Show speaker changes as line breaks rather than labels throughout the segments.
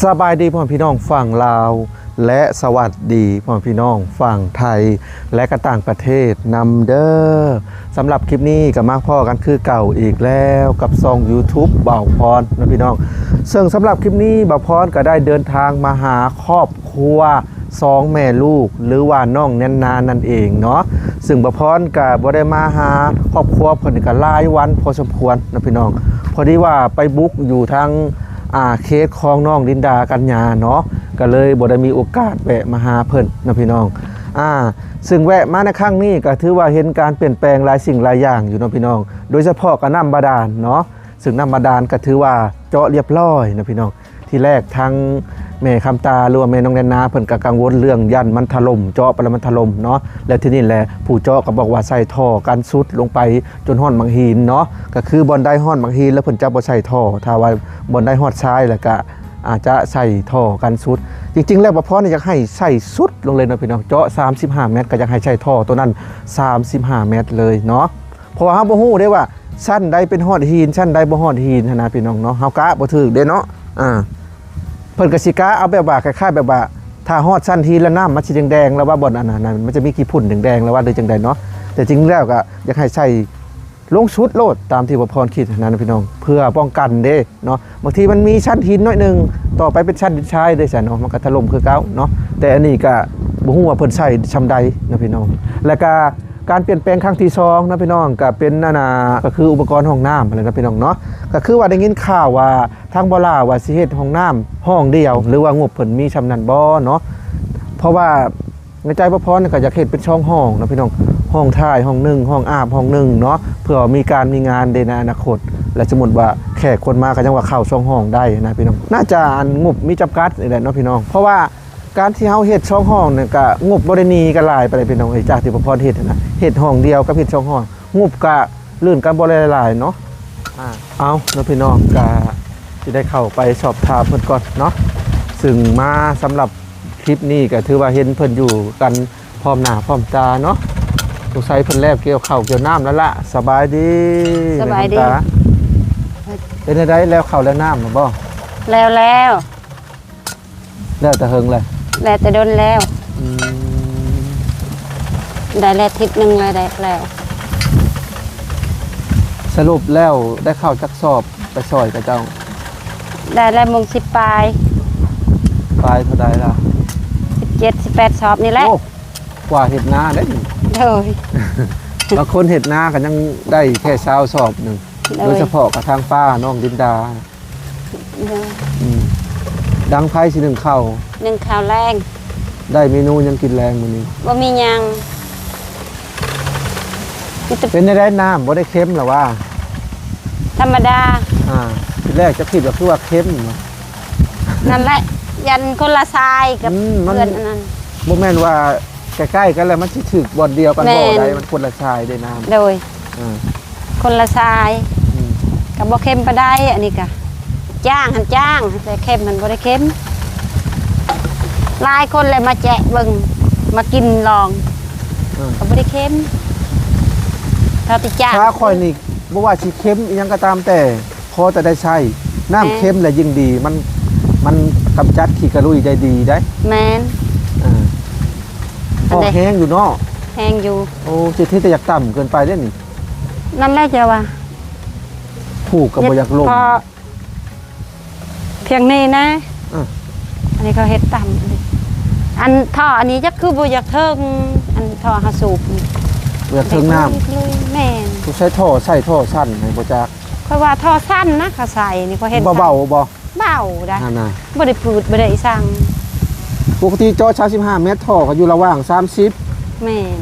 สบายดีพ่อพี่น้องฝั่งลาวและสวัสดีพ่อพี่น้องฝั่งไทยและก็ต่างประเทศนำเด้อสำหรับคลิปนี้ก็มาพ่อกันคือเก่าอีกแล้วกับซอง YouTube บ่าวพรนะพี่น้องซึ่งสำหรับคลิปนี้บ่าวพรก็ได้เดินทางมาหาครอบครัวสองแม่ลูกหรือว่าน้องแนนนานั่นเองเนาะซึ่งบ่าวพรก็บ่ได้มาหาครอบครัวเพิ่นก็หลายวันพอสมควรนะพี่น้องพอดีว่าไปบุกอยู่ทางเคสของน้องลินดากัญญาเนาะก็เลยบ่ได้มีโอกาสแวะมาหาเพิ่นนะพี่น้องซึ่งแวะมาในครั้งนี้ก็ถือว่าเห็นการเปลี่ยนแปลงหลายสิ่งหลายอย่างอยู่เนาะพี่น้องโดยเฉพาะกับน้ำบาดาลเนาะซึ่งน้ำบาดาลก็ถือว่าเจาะเรียบร้อยนะพี่น้องที่แรกทั้งแม่คำตาหรือว่าแม่น้องแนนาเพิ่นก็กังวลเรื่องยันมันถล่มเจาะไปแล้วมันถล่มเนาะแล้วที่นี่แหละผู้เจาะก็บอกว่าใส่ท่อกันซุดลงไปจนห้อนบางหินเนาะก็คือบอนได้ห้อนบางหินแล้วเพิ่นจะบ่ใส่ท่อถ้าว่าบอนได้ฮอดทรายแล้วก็อาจจะใส่ท่อกันซุดจริงๆแล้วบ่พอนี่อยากให้ใส่สุดลงเลยนะพี่น้องเจาะ35เมตรก็อยากให้ใช้ท่อตัวนั้น35เมตรเลยเนาะเพราะว่าเฮาบ่ฮู้ได้ว่าชั้นใดเป็นฮอดหินชั้นใดบ่ฮอดหินนะพี่น้องเนาะเฮากะบ่ถูกเด้เนาะเพิ่นก็สิกะเอาแบบว่าคล้ายๆแบบว่าถ้าฮอดชั้นหินแล้วน้ำมันสิแดงๆแล้วว่าบ่อนอันนั้นมันจะมีขี้ฝุ่นแดงๆแล้วว่าหรือจังใดเนาะแต่จริงแล้วก็อยากให้ใส่ลงชุดโลดตามที่บ่พรคิดนะพี่น้องเพื่อป้องกันเด้เนาะบางทีมันมีชั้นหินน้อยนึงต่อไปเป็นชั้นดินทรายได้ซะเนาะมันก็ถล่มคือเก่าเนาะแต่อันนี้ก็บ่ฮู้ว่าเพิ่นใส่ชำใดนะพี่น้องแล้วก็การเปลี่ยนแปลงครั้งที่2นะพี่น้องก็เป็นก็คืออุปกรณ์ห้องน้ำอะไรนะพี่น้องเนาะก็คือว่าได้ยินข่าวว่าทางบ่ล่าว่าสิเฮ็ดห้องน้ำห้องเดียวหรือว่างบเพิ่นมีชำนั้นบ่เนาะเพราะว่าในใจบ่พรก็อยากเฮ็ดเป็นช่องห้องนะพี่น้องห้องท่ายห้อง1ห้องอาบห้อง1เนาะเพื่อมีการมีงานในอนาคตและสมมุติว่าแขกคนมาก็จังว่าเข้าช่องห้องได้นะพี่น้องน่าจะงบมีจำกัดนี่แหละเนาะพี่น้องเพราะว่าการที่เฮาเฮ็ดช่องห้องเนี่ยก็งบบ่ได้หนีกันหลายไปเลยพี่น้องจากที่บ่พรเฮ็ดนะเฮ็ดห้องเดียวกับเฮ็ดช่องห้องงบก็ลื่นกันบ่หลายๆเนาะเอาเนาะพี่น้องก็สิได้เข้าไปสอบถามเพิ่นก่อนเนาะซึ่งมาสำหรับคลิปนี้ก็ถือว่าเห็นเพิ่นอยู่กันพร้อมหน้าพร้อมตาเนาะสงสัยเพิ่นแล้วเกี่ยวข้าวเกี่ยวน้ำแล้วล่ะสบายดี
สบายดี
เป็นได้แล้วข้าวแล้วน้ำบ่
แล้ว
แต่เฮิงเลย
แล้วแต่โดนแล้วได้แล้วทิศนึงเลยได้แล้ว
สรุปแล้วได้ข้าวจักสอบไปซอยกับเจ้า
ได้แล้วมง10ปลาย
เท่าใดล่ะ
17 18สอบนี่แหละ
กว่าเห็ดนาได้บางคนเห็ดนากันยังได้แค่20สอบนึงโดยเฉพาะกับทางป้าน้องดินดาดังไผสิ1ข้าว
แรง
ได้เมนูยังกินแรงมื้อนี้
บ่มีหยัง
เป็นได้น้ำบ่ได้เค็มหรอว่า
ธรรมดา
ทีแรกจะคิดว่าคือว่าเค็ม
นั่นแหละยันคนละทรายกับเพื่อนอันนั้น
บ่แม่นว่าใกล้ๆกันแล้วมันสิถึกบ่อนเดียวกันบ่ได้มันคนละทรายได้น้ำ
โดยคนละทรายก็บ่เค็มปานใดอันนี้ก็จ้างแต่เค็มมันบ่ได้เค็มหลายคนเลยมาแจะเบิ่งมากินลองก็บ่ได้เค็มถ้าติจ้าง
ถ้าค่อยนี่บ่ว่าสิเค็มอีหยังก็ตามแต่พอแต่ได้ใช้น้ำเค็มแล้วยิ่งดีมันกำจัดขี้กระลุยได้ดีได้
แม่น
พอแห้งอยู่เนาะ
แห้งอยู่
โอ้สิที่แต่อยากต่ำเกินไปเด้นี่
นั่นแหละจ้ะว่า
ถูกกับบ่อยากลง
เพียงนี้นะอันนี้เขาเฮ็ดต่ำอันท่ออันนี้จะคือบ่อยากเทิงอันท่อหาสูบ
บ่อยากเทิงน้ำ
แม่น
ต้องใช้ท่อสั้นให้บ่จัก
เพราะว่าท่อสั้นนะเขาใส่นี่เขาเฮ็ด
เบา
บ่ได้บ่ได้พืดบ่ได้สั่ง
ปกติจอ35เมตรท่อก็อยู่ระหว่าง30
แม่น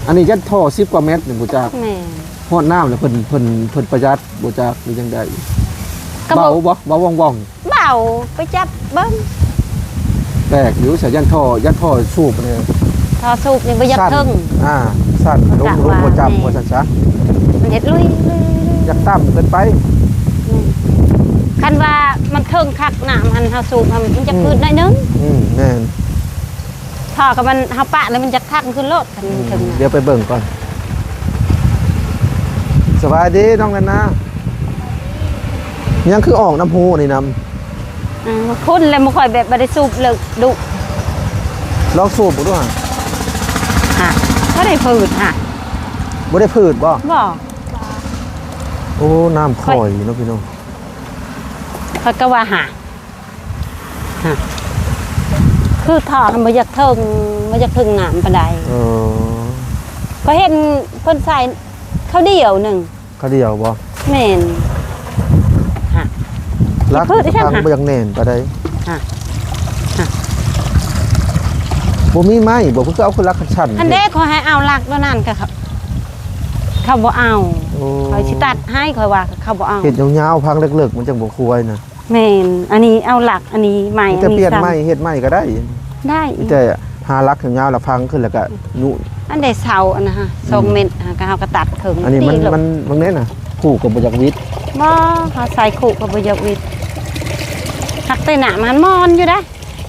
อันนี้จะท่อ10กว่าเมตรนี่บ่จัก
แม่น
ฮอดน้ำแล้วเพิ่นประหยัดบ่จักหรือจังได๋เบาบ่ว่อง
เบาไปจับเบิ่ง
แปลกอยู่เสียยันท่อสูบนี่
ท่อสูบนี่บ่อยากเทิง
สั้นลงบ่จับบ่ซั่นซะ
มันเฮ็ดลุย
อยากต่ำเกินไป
คันว่ามันเทิงคักน้ำมันเฮาสูบมันจะพืดได้นึง
แม่น
ท่อกับมันเฮาปะแล้วมันจะคักขึ้นโลดคันถึง
เดี๋ยวไปเบิ่งก่อนสบายดีน้องกันนะยังคือออกน้ำหูนี่น้ำ
คุณเลยบ่ค่อยแบบบ่ได้สูบเลิกดุ
ลองสูบบ่ดูหั่น
ฮะบ่ได้ฝืดฮะ
บ่ได้พืชบ่
บ่
โอ้น้ำข่อยเนาะพี่น้อง
เขาก็ว่าฮะคือท่อมันบ่อยากถึงน้ำปานใด
เออ
ก็เห็นเพิ่นใส่ข้าวเดียวหนึง
เขาเดียวบ่
แม่นฮะ
รัก
พืชอีก
ทาง
ค่ะ
บ่อยังแน่นปานใด
ฮะ
บ่มีไม้บ่เพิ่นก็เอาคือรักคันชั้น
อันเด้ขอให้เอาหลักตัวนั้นก็ครับเขาบ่เอา
โอ้
เขาสิตัดให้ค่อยว่าเขาบ่เอา
เฮ็ดยาวๆพังเลิกๆมันจังบ่ควรนะ
แม่นอันนี้เอาหลักอันนี้ใหม่
มี
อั
แต่
น
เป
นี้
ลี่ยน
ซ้ำ
ไม้เฮ็ดไม้ก็ได้
ได้
มีแต่หารักยาวๆแล้วพังขึ้นแล้วก็ยุ
อันใดเสาอันนะฮะ2เม็ดก็เฮาก็ตัดถึง
อันนี้มัน
ตีลง
มันบางเนี้ยน่ะคู่กับบ่อยากวิทย์
บ่เขาใส่ขู่ก็บ่อยากวิดหักแต่หน้ามันมอนอยู่ได้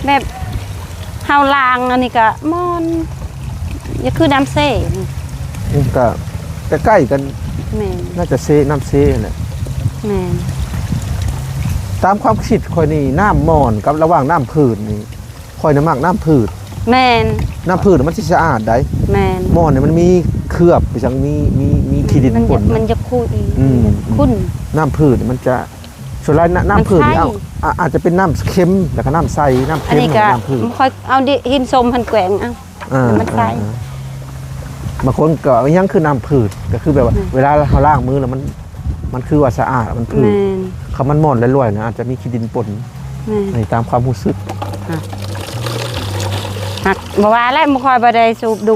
แบบเฮาล้างอันนี้ก็มอนอย่าคือน้ำเซ่
ก็ใกล้ๆกัน
แม่น
น่าจะเซน้ำเซแหละ
แม่น
ตามความคิดข่อยนี่น้ำมอนกับระหว่างน้ำพืชนี่ข่อยน่ะมักน้ำพืช
แม่น
น้ำพืชมันสิสะอาดได้
แม่น
มอนเนี่ยมันมีเคลือบไปจังมีขี้ดิน
มัน
ป
จะ
น
มันจะคุย
อืม
คุ้น
น้ำพืชมันจะส่วนไรน้ำพืชนี่
มันใช่
อาจจะเป็นน้ำเค็มแล้วก็น้ำใสน้ำ
อัน
เค็ม
นี้ก็
น้ำพืช
ค่อยเอาดิหินสมพันแกว่งเอา มันใส
บางคนก็ยังคือน้ำพืชก็คือแบบว่า
อืม
เวลาเราล้างมือแล้วมันคือว่าสะอาดมันพืช
แม่น
คำมันหมอนลอยๆนะอาจจะมีขี้ดินปน
แม่น
ในตามความรู้สึก
หักบ่ว่าแล้วบ่ค่อยบ่ได้สูบดุ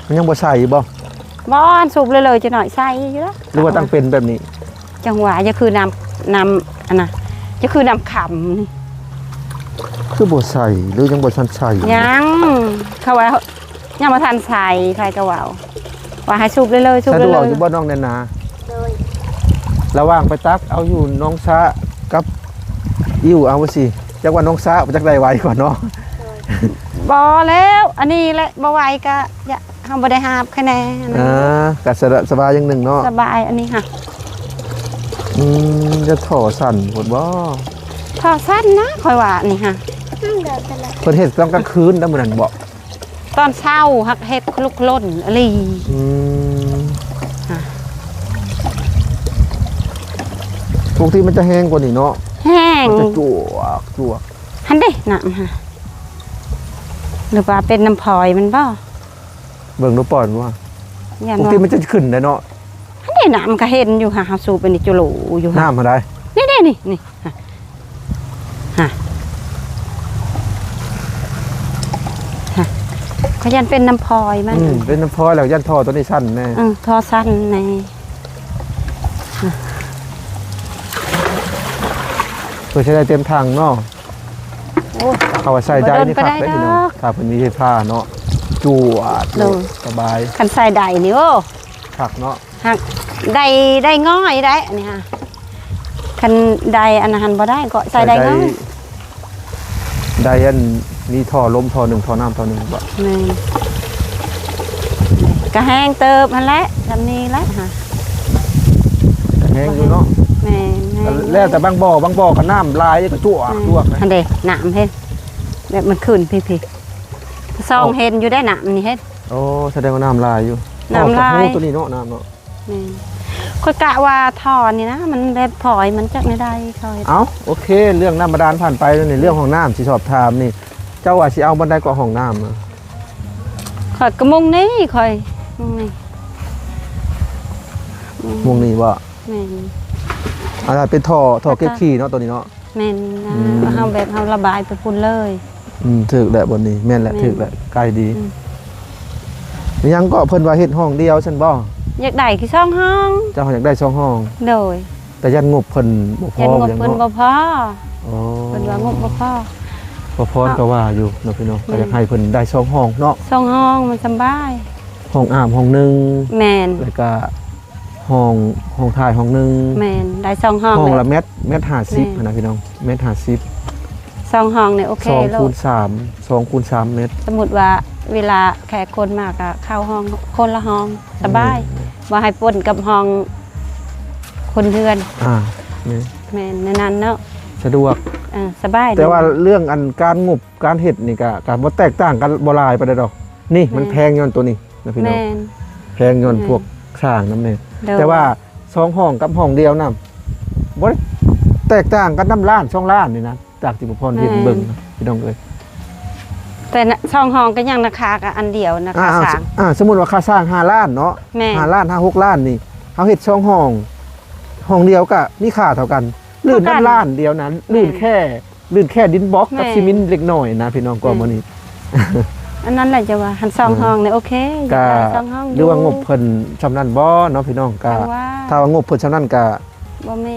มันยังบ่ใส่บ่
บ่สูบเลยๆจะหน่อยใส่อยู่แล้ว
หรือว่าตั้งเป็นแบบนี้
จังหวะจะคือน้ำอันน่ะจะคือน้ำขำนี่
คือบ่ใส่หรือยังบ่ทันใส่
ยังเขาว่ายังมาทันใส่ใครก็ว่าว่าให้สูบเลยๆสูบ
สะ
เล
ดวก
ย
อยู่บ่น้องแนนนา
โดย
ระหว่างไปตักเอาอยู่น้องซะกับอิ่วเอาสิจักว่าน้องซะจักได้ไวกว่าเนาะ
ๆบ่แล้วอันนี้แหละบ่ไหวก็อย่าเฮาบ่ได้หาบคะแนน
ก็สบายอย่างหนึ่งเนาะ
สบายอันนี้ค่ะ
จะถ่อสั่นหมดบ่
พอสั้นนะค่อยว่านี่ค่ะ
นั่งเดินไปเลย
เพิ่นเฮ็ดตอนกลางคืนนำมื้อนั้นบ่
ตอนเช้าหักเฮ็ดคลุกล่นอะไร
อืม
ค่ะ
ปกติมันจะแห้งกว่านี้เนาะ
แห้ง
มันจะจวก
หันเด้น้ำค่ะหรือว่าเป็นน้ำพลอยมันบ่
เบิ่งดูปอนว่า
อย่า
ปก
ว่า
ติมันจะขึ้นได้เนาะ
หันเด้น้ำก็เห็นอยู่ค่ะเฮาสูบไปนี่จุโหลอยู่ค่ะ
น้ำมาได้
นี่ค่ะค่ะเขายันเป็นน้ำพลอยมัน
เป็นน้ำพลอยแล้วยันท่อตัวนี้สั้นแน่
ทอสั้นใน
เพื่อใช้ได้เต็มทางเนาะ
โอ้
เขาว่าใส่ได้นี่ครับ
บ่โดนไปได้
ได้พี่น้อง
ดอก
ถ้าเพิ่นมีผ้าเนาะจวด
โดน
สบาย
คันใส่ใดนี่โอ้
คักเนาะ
หักได้ง่อยได้อันนี้ค่ะคันใดอันนั้นบ่ได้ก็ใส่ได้ง่อย
ได้อันมีท่อลมท่อหนึ่งท่อน้ำท่อหนึ่งบ่
นี่ก็แห้งเติบหั่นแหละทำนี้แหละค่ะ
แห้งอยู่เนาะ
แม่น
แล้วแต่บางบ่อก็น้ำลายก็จวกนะ
อันเด้น้ำเฮ็ดแบบมันขึ้นพี่ๆซองเห็นอยู่ได้น้ำนี่เฮ็ด
โอ้แสดงว่าน้ำลายอยู่
น้ำลาย
ท่อกับหูตัวนี้เนาะน้ำเนาะ
นี่ค่อยกะว่าถอนนี่นะมันแบบพลอยมันจักไม่ได้ค่อย
เอาโอเค เรื่องน้ำบาดาลผ่านไปแล้วนี่เรื่องของน้ำสิสอบถามนี่ เจ้าว่าสิเอาบันไดกว่าห้องน้ำอะ
ค่อยกระมุงนี่ค่อยมุงนี่
วงนี้ว่า
แม่น
อะไรเป็นท่อเก็บขี้เนาะตัวนี้เนาะ
แม่นนะ
อืม
เฮาแบบเฮาระบายไปพุ่นเลย
ถึกแหละบนนี้แม่นแหละ
แม่น
ถึกแหละไกลดี
อืม
ยังก็เพิ่นว่าเฮ็ดห้องเดียวฉันบ่
อยากได้คือช่องห้อง
เจ้าอยากได้สองห้อง
โดย
แต่ยันงบเพิ่นบ่พ
ยั
อน
งบ
ยัง
เพิ่น
เนาะ
บ่พอ
อ๋อ
เพิ่นว่างบบ่พอ
บ่พอก็ว่าอยู่เนาะพี่น้อง
แม่
ก็
น
อยากให้เพิ่นได้สองห้องเนาะ
ช่องห้องมันสำบาย
ห้องอาบห้องหนึง
แม่น
แล้วก็ห้องถ่ายห้องหนึง
แม่นได้ช่องห้อง
ห้อง
เลย
ละเม็ด50
แม่น
นะพี่น้องเม็ด50
ช่องห้องเนี่ยโอเค
2
โล
คู
ด
ณ3 2คูณ3เมตร
สมมุติว่าเวลาแขกคนมากก็เข้าห้องคนละห้องสบายบ่ให้ปนกับห้องคนเฮือน
นี่
แม่นในนั้นเนาะ
สะดวก
สบายดี
แต่ว่าเรื่องอันการงบการเฮ็ดนี่ก็บ่แตกต่างกันบ่หลายปานใดดอกนี่มันแพงย้อนตัวนี้นะพี่น้อง
แม่น
แพงย้อนพวกสร้างนำนี่
โดย
แต่ว่า2ห้องกับห้องเดียวนํบ่ได้แตกต่างกันนำล้าน2ล้านนี่นะจากที่บ่พรเห็นเบิ่งนะพี่น้องเอ้ย
แต่ช่องห้องก็ยังราคาก็อันเดียวนะคะสร้าง
สมมุติว่าค่าสร้าง5ล้านเนาะ
แม่
5ล้าน5 6ล้านนี่เฮาเฮ็ด2ห้องห้องเดียวก็มีค่าเท่ากันลื่นน้ำล้านเดียวนั้นลื่นแค่ดินบล็อกกับซีเมนต์เล็กน้อยนะพี่น้องก็มื้อนี้
อันนั้นแหละจะว่าหันซองห้องเนี่ยโอเค
ก็
ซองห้อง
หรือว่างบเพิ่นชำนาญบ่เนาะพี่น้องก็
แต่ว่า
ถ้าว่างบเพิ่นชำนาญก็
บ่มี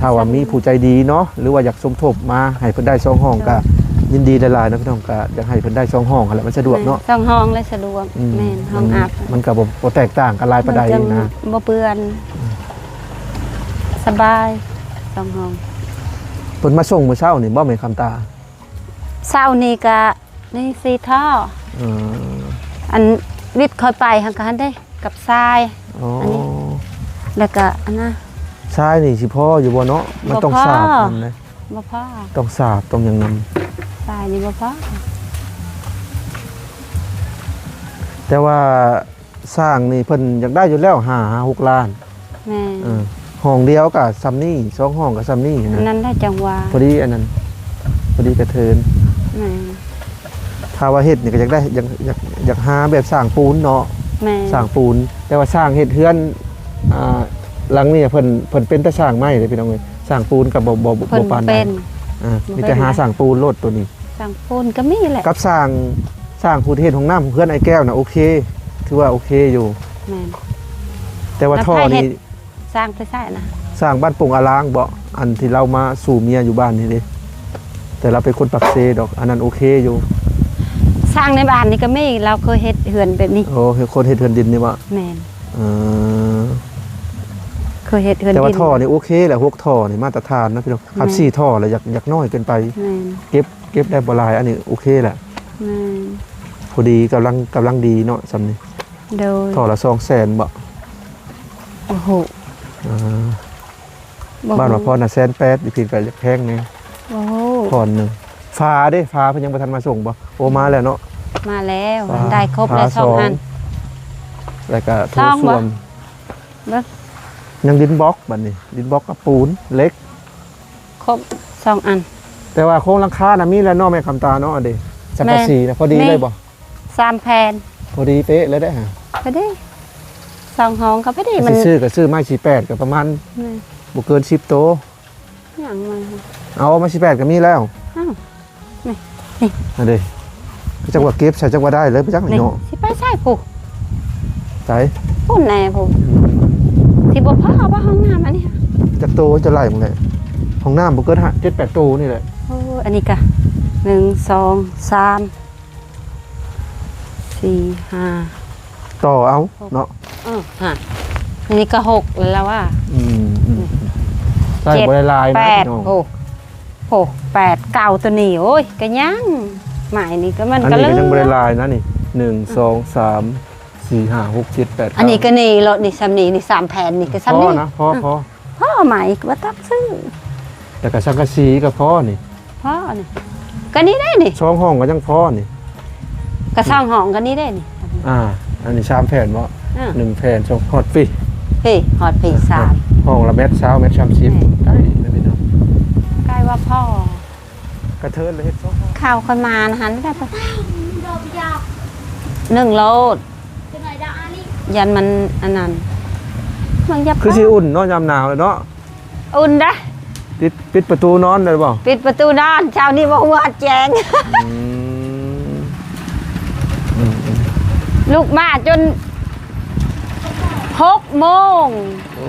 ถ้าว่ามีผู้ใจดีเนาะหรือว่าอยากสมทบมาให้เพิ่นได้2ห้องก็ยินดีหลายๆนะพี่น้องก็อยากให้เพิ่นได้2ห้องหั่นแหละมันสะดวกเนาะ
ซองห้องเลยสะดวกแม่นห้องอัพ
มันก็บ่แตกต่างกันหลายปานใดนะ
บ่เปื้อนสบายซองห้อง
เพิ่นมาส่งมื้อเช้านี่บ่แม่นคำตา
เช้านี้ก็นี่ซีท่อ
เออ
อันวิทย์คอยไปหันกันได้กับทราย
อ๋อ
อันนี้ แล้วก็อันน่ะ
ใช่นี่สิพ่ออยู่บ่เนาะมันต้อง
บ่พอ
สาบมันนะ
บ่พอ
ต้องสาบต้องหยังนำ
ทรายนี่บ่พอ
แต่ว่าสร้างนี่เพิ่นอยากได้อยู่แล้ว5-6ล้าน
แม่
ห้องเดียวก็ซ้ำนี่2ห้องก็ซ้ำนี่
อัน
นะ
นั้นได้จังหวะ
พอดีอันนั้นพอดีกระเทิน
แม่
ถ้าว่าเฮ็ดนี่ก็อยากได้อยากหาแบบสร้างปูนเนาะ
แม่
สร้างปูน แต่ว่าสร้างเฮ็ดเฮือนหลังนี่เพิ่นเป็นแต่สร้างไม้เด้พี่น้องเอ้ยสร้างปูนกับบ่
เพิ่น
ปานใด
เป็น
มีแต่หาสร้างปูนโลดตัวนี้
สังปูนก็มีแหละ
กับสร้างผู้ที่เฮ็ดห้องน้ำของเพื่อนไอ้แก้วน่ะโอเคถือว่าโอเคอยู่
แม่น
แต่ว่าท่อนี่
สร้างไปใช่นะ
สร้างบ้านปงอาลางบ่อันที่เรามาสู่เมียอยู่บ้านนี่เด้แต่เราเป็นคนปักเซดอก อันนั้นโอเคอยู่
สร้างในบ้านนี่ก็มีเราเคยเฮ็ดเฮือนแบบนี้
โอ้คนเฮ็ดเฮือนดินนี่บ่
แม่น
เออ
เคยเฮ็ดเฮือน
แต่ว่า
ดิน
ท่อนี่โอเคแหละพวกท่อนี่มาตรฐานนะพี่น้องครับ4ท่อแล้วอยากน้อยเกินไป
แม่น
เก็บได้บ่หลายอันนี้โอเคแหละ
แม่น
พอดีกำลังดีเนาะซำนี้
โดย
ท่อละ200,000บ่
โอ้โห
อ่า
บ่
บ้านว่าพอน่ะ180,000อีกเพิ่นก็จะแพงแน่
โอ้โห
พรหนึงฟ้าเด้ฟ้าเพิ่นยังบ่ทันมาส่งบ่โอ้มาแล้วเนาะ
มาแล้ว
ฟ้า
ได้ครบแล้ว
ฟ้า
สองอัน
แล้วก็โถ
สอง
ส้
บ่
วม
เบิ่ง
ยังดินบล็อกบัดนี้ดินบล็อกกับปูนเล็ก
ครบสองอัน
แต่ว่าโครงหลังคาน่ะมีแล้วเนาะแม่คำตาเนาะอันเด้สังกะสีนะพอดี
แม่
เลยบ่
3แผ่น
พอดีเป๊ะเลยได้ฮะ
ไปดิสองห้องก็ไปดิ
สิ
มัน
ซื้อก็ซื้อไม้48ก็ประมาณ
แม่
บ่เกิน10โต
หยังมัน
เอาไม้48ก็มีแล้ว
อ้าว
อันเด้ก็จังว่าเก็บใส่จังว่าได้เลยไปจังไหน
นี่
เนาะ
สิไปใช่ผู้
ใส่
ผู้แน่ผู้สิบ่พอว่าห้องน้ำอันนี้ค่ะ
จักโตจะไล่หมดเลยห้องน้ำบ่เกิน7-8โตนี่แหละ
โอ้อันนี้ก็1 2 3 4 5
ต่อเอาเนาะ
ฮะอันนี้ก็6แล้วว่า
ใส่บ่ได้ลายนะ
แปด
พี่น้อง
โอ้โห8 9ตัวนี้โอ้ยก็ยังหมายนี่ก็มัน
อัน
ก็
นี้
เล
ก็
ย
ยังบริลายนะนี่1 2 3 4 5 6 7 8
อันนี้ก็นี่รถนี่ซ้ำนี่นี่3แผ่นนี่ก็
พ
ซ้ำ
อ
นี่
นะพอ
พ่อหมายว่าตักซื้อ
แต่กับสังกะสีก็พอนี่
พ่อนี่ก็นี่ได้นี่
ช่องห้องก็ยังพอนี่
ก็สร้างห้องก็นี่ได้นี่
อันนี้3แผ่นบ่
อ่า
1แผ่นช่องฮอตฟิ
เฮ้ยฮอดปีสาม
ห้องละเม็ดเช้าเม็ด30ได้นะพี่น้อง
ใกล้ว่าพ่อก
ระเทินเลยเฮ็ดช่องห้อง
ข้าวคนมานะฮันได้ปะ
ดอกยาว
1 โลด
จะไหนดาวอาลี
ยันมันอันนั้นมันจะ
คือสิอุ่นเนาะยามหนาวเลยเนาะ
อุ่นนะ
ปิดประตูนอนได้บ่
ปิดประตูนอนเช้านี้บ่หัวแจง
อืม
ลูกมาจน6 โมง
โอ้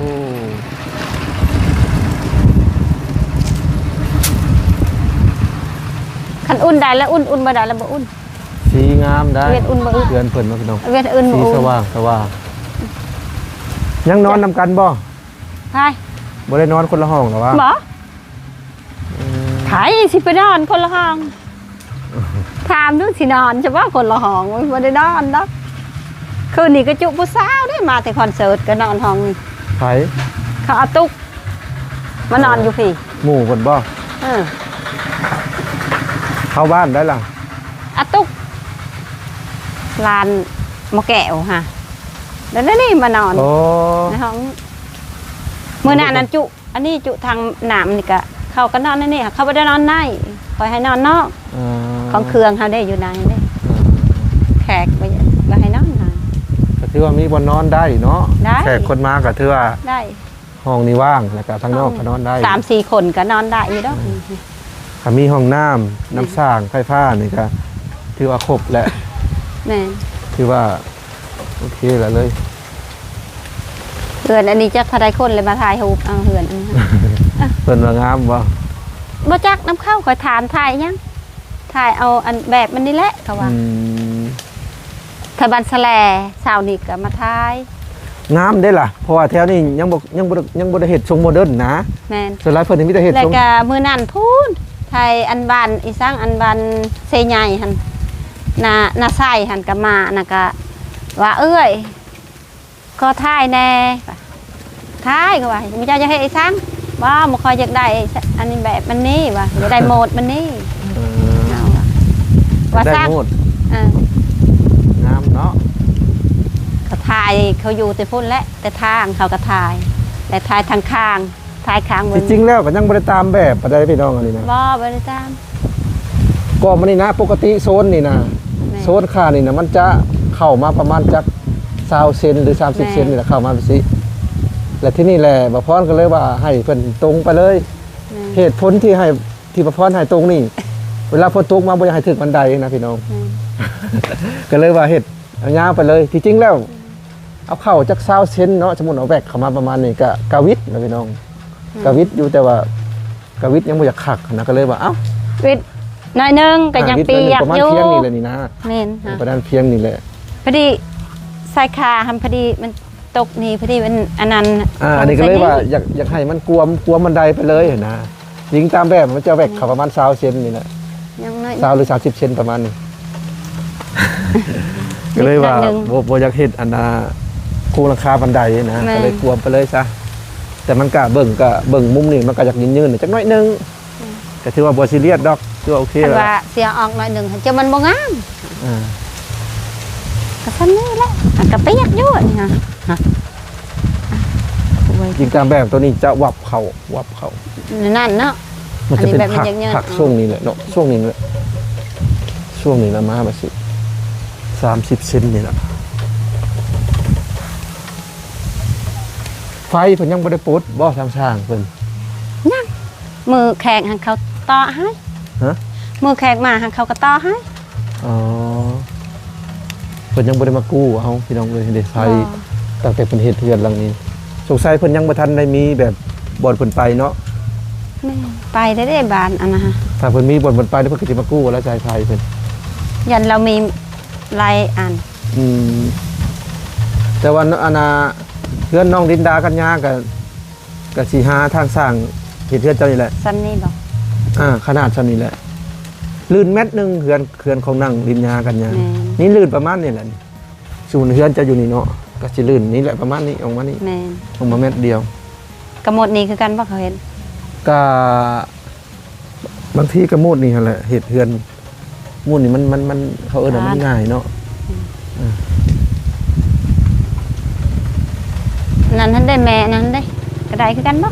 คันอุ่นได้แล้วอุ่นบ่ได้แล้วบ่อุ่น
สีงามได้
เวียนอุ่นบ่อุ่น
เดือนเพิ่นเนาะพี่น้อง
เวียนอุ่นบ่
สี
อุ่น
สว่างยังนอนนำกันบ่
ไผ
บ่ได้นอนคนละห้องหรอวะ
บ่ไผสิไปนอนคนละห้องถามดูสินอนเฉพาะคนละห้องบ่ได้นอนดอกคืนนี้ก็จุผู้สาวได้มาแต่คอนเสิร์ตก็นอนห้องนี่
ไผ
เขาเอาตุกมานอนอยู่พี่
หมู่เพิ่นบ่
เออ
เข้าบ้านได้ล่ะ
อะตุกลานหมอแก้วฮะแล้วนี่มานอน
โอ้
ในห้องมื้อหน้านั้นจุอันนี้จุทางหนามนี่ก็เขาก็นอนในนี่ค่ะเขาบ่ได้นอนในคอยให้นอนนอก ของเครื่องเขาได้อยู่ในนี่แขกไปให้นอนใน
ก็ถือว่ามีบนนอนได้เนาะ
ได้
แขกคนมาก็ถือว่า
ได้
ห้องนี้ว่างแล้วก็ทางนอกก็นอนได้
3-4 คนก็นอนได้อยู่ดอก
ถ้ามีห้องน้ำน้ำสร้างไฟฟ้านี่ก็ถือว่าครบแหละ
แม่น
ถือว่าโอเคแล้วเลย
เฮือนอันนี้จักพาได้คนเลยมาถ่ายรูปเอาเฮือนอันนี้
เพิ่นว่างามบ่
บ่จักน้ำเข้าคอยถามถ่ายยังถ่ายเอาอันแบบมันนี่แหละเขาว่า
ม
ถ้าบันแสลสาวนี่ก็มาถ่าย
งามได้ล่ะเพราะว่าแถวนี้ยังบ่ได้เฮ็ดทรงโมเดิร์นนะ
แม่น
ส่วนหลายเพิ่นนี่มีแต่เฮ็ด
แล้ว
ทรง
ก็มื้อนั้นพูนถ่ายอันบานอีสังอันบานเซใหญ่หั่นนาไส้หั่นก็มาน่ะก็ว่าเอ้ยก็ถ่ายแน่ถ่ายก็ว่ามีเจ้าจะให้อีสังว่าบ่ค่อยอยากได้อันนี้แบบมันนี่ว่าอยากได้โหมดมันนี่
เอ
เอาว่า
ได้
สร้าง
หมด
เออง
ามเนาะ
เขาถ่ายเขาอยู่แต่พุ่นและแต่ทางเขาก็ถ่ายแต่ถ่ายทางข้างถ่ายข้างบ
ที่
น
จริงแล้วก็ยังบ่ได้ตามแบบปานใดพี่น้องอันนี้นะ
บ่บ่ได้ตาม
ก็มันนี่นะปกติโซนนี่นะ
แม่
โซนค่านี่นะมันจะเข้ามาประมาณจัก20เซนหรือ30เซนนี่แหละเข้ามาไปสิและที่นี่แหละบ่พรก็เลยว่าให้เพิ่นตรงไปเลย
แม่
เหตุผลที่ให้ที่บ่พรให้ตรงนี่ เวลาฝนตกมาบ่อยากให้ถึงบันไดนะพี่น้อง
แม่
ก็เลยว่าเฮ็ดเอายาวไปเลยที่จริงแล้วเอาเข้าจัก20เซนเนาะสมมุติเอาแบกเข้ามาประมาณนี้ก็กะวิทย์นะพี่น้องกะวิทย์อยู่แต่ว่ากะวิทย์ยังบ่อยากคักนะก็เลยว่าเอ้า
วิทย์หน่อยหนึงก็ยัง
วิทย์
เปียก
ประมาณ
อยู่
เพียงนี่แหละนี่นะ
แม่นฮะ
ประมาณเพียงนี่แหละ
พอดีใส่ขาทำพอดีมันตกนี่พอดีมันอันนั้น
อันนี้ก็เลยว่าอยากให้มันกวมบันไดไปเลยเห็นนะยิงตามแบบมันจะแบกเขาประมาณ20เซนนี่แหละ
ยังน้อย
20หรือ30เซนประมาณนี้ ก็เลยว่า
นิดหนึ่ง
บ่อยากเฮ็ดอันน่ะคูราคาบันไดนะ
แม่
ก็เลยกวมไปเลยซะแต่มันก็เบิ่งมุมนี่มันก็อยากยืนๆจักหน่อยนึงก็ถือว่าบ่ซีเรียสดอกถือว่าโอเค
คัน
แล้ว
ว่าเสียออกหน่อยหนึงจะมันบ่งาม
อ่า
ก็ซั่นนี่แหละอันก็เปียกอยู่อันนี่ฮะฮะโอ้ย
ยิงตามแบบตัวนี้จะวับเข้า
นั่นเนาะ
มันจะเป็น
อันนี้แบบมัน
ผัก
ยังเยอะ
ผักช่วงนี้แหละเนาะช่วงนี้แหละช่วงนี้ละมาแบบสิ30เซนนี่แหละไฟเพิ่นยังบ่ได้ปลดบ่ทางสร้างเพิ่น
มือแขกหันเขาต่อให้
ฮะ
มือแขกมาหันเขาก็ต่อให้
อ๋อเพิ่นยังบ่ได้มากู้เอาพี่น้องเลยเด้ไฟตั้งแต่เพิ่นเฮ็ดเรือนหลังนี้สงสัยเพิ่นยังบ่ทันได้มีแบบบ่อนเพิ่นไปเนาะ
แม่ไปได้บานอันนะฮะ
ถ้าเพิ่นมีบ่อนเพิ่นไปเดี๋ยวเพิ่นก็สิมากู้แล้วจ่ายไฟเพิ่น
ยันเรามีลายอัน
อืมแต่ว่าอันน่ะเพื่อนน้องดินดากันยาก็สิหาทางสร้างเฮ็ดเรือนเจ้านี่แหละ
ซ้ำนี่บอก
ขนาดเท่านี้แหละลื่นเม็ดหนึงเฮือนของนั่งดินยากันยา
แม่
นี่ลื่นประมาณนี้แหละศูนย์เฮือนจะอยู่นี่เนาะก็สิลื่นนี่แหละประมาณนี้ออกมานี่
แม่
ออกมาเม็ดเดียว
กระหมดนี้คือกันบ่เขาเห็น
ก็บางทีก็มูดนี่หั่นแหละเฮ็ดเฮือนมูดนี่มันเขาเอิ้นว่ามันง่ายเนาะ
นั้นท่านได้แม่นั้นได้กระไดคือกันบ่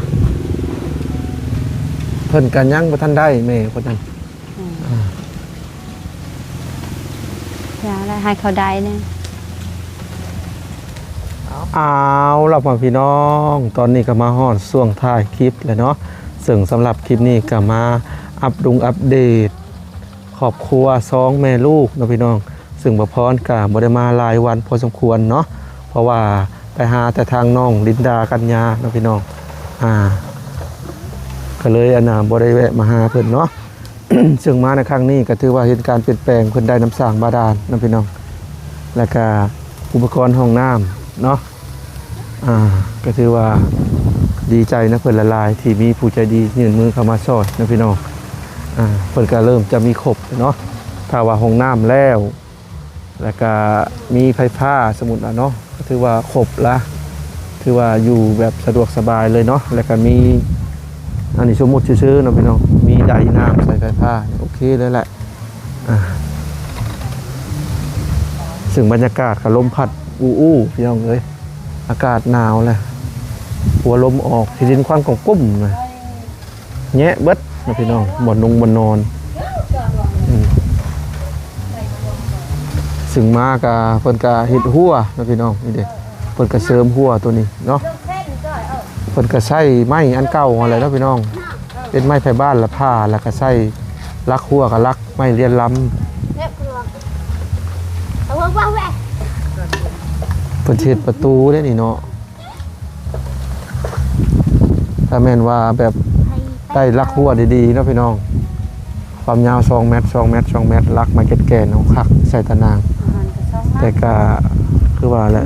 เพิ่นก็ยังบ่ทันได้แม่เพิ่นนั่น
อย่าอะไรให้เขาได้เนี่ย
เอาล่ะพ่อพี่น้องตอนนี้ก็มาฮอดช่วงท้ายคลิปแล้วเนาะซึ่งสำหรับคลิปนี้ก็มาอัปเดตครอบครัว2แม่ลูกเนาะพี่น้องซึ่งบ่พรก็บ่ได้มาหลายวันพอสมควรเนาะเพราะว่าไปหาแต่ทางน้องลินดากัญญาเนาะพี่น้องก็เลยบ่ได้แวะมาหาเพิ่นเนาะ ซึ่งมาในครั้งนี้ก็ถือว่าเห็นการเปลี่ยนแปลงเพิ่นได้น้ำสร้างบาดาลเนาะพี่น้องแล้วก็อุปกรณ์ห้องน้ำเนาะก็ถือว่าดีใจนะเพิ่นละลายที่มีผู้ใจดียื่นมือเข้ามาช่วยนะพี่น้องเพิ่นก็เริ่มจะมีครบเนาะถ้าว่าห้องน้ำแล้วก็มีไฟฟ้าสมมุติเนาะก็ถือว่าครบละถือว่าอยู่แบบสะดวกสบายเลยเนาะแล้วก็มีอันนี้สมมุติซื่อๆเนาะพี่น้องมีไดน้ำใส่ไฟฟ้าโอเคเลยแหละ ซึ่งบรรยากาศกับลมพัดอู้พี่น้องเอ้ยอากาศหนาวเลยหัวลมออกที่ดินควันของกุ้มเลยแงะเบิดนะพี่น้องบ่นนอนซึ่งมากะเพิ่นกะเฮ็ดหัวนะพี่น้องนี่เด้เพิ่นกะเสริมหัวตัวนี้เนาะเพิ่นกะใช้ไม้อันเก่าอะไรเนาะพี่น้องเป็นไม้ไผ่บ้านละผ้าแล้วก็ใช้ลักหัวกับลักไม้เรียนลำเพิ่นเฮ็ดประตูได้นี่เนาะถ้าแม่นว่าแบบได้ลักหัวดีๆเนาะพี่น้องความยาว2 เมตร 2 เมตร 2 เมตรลักมาแก่ๆเอาคักใส่ตะนางแต่ก็คือว่าแหละ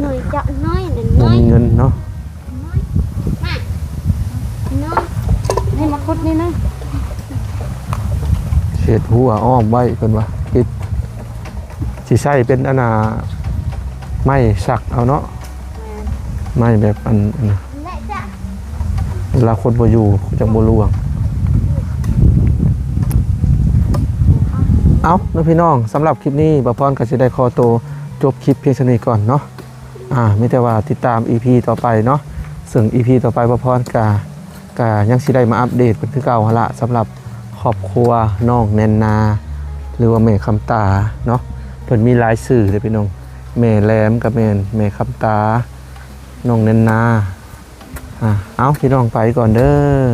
บ่มีเงินเนาะ
นี่มาคุดนี่นะ
เศษหัวอ้อมไว้เพิ่นว่าคิดสิใช้เป็นอันน่ะไม้สักเอาเนาะไม้แบบอันน่ะเวลาคนบ่อยู่จังบ่รู้เอาเนาะพี่น้องสำหรับคลิปนี้บ่พรก็สิได้ขอตัวจบคลิปเพียงเท่านี้ก่อนเนาะมีแต่ว่าติดตาม EP ต่อไปเนาะซึ่ง EP ต่อไปบ่พรก็ยังสิได้มาอัปเดตเป็นคือเก่าหั่นละสำหรับครอบครัวน้องแนนนาหรือว่าแม่คำตาเนาะเพิ่นมีหลายชื่อเลยพี่น้องแม่แหลมกับแม่คำตาน้องแนนนาเอาพี่น้องไปก่อนเด้อ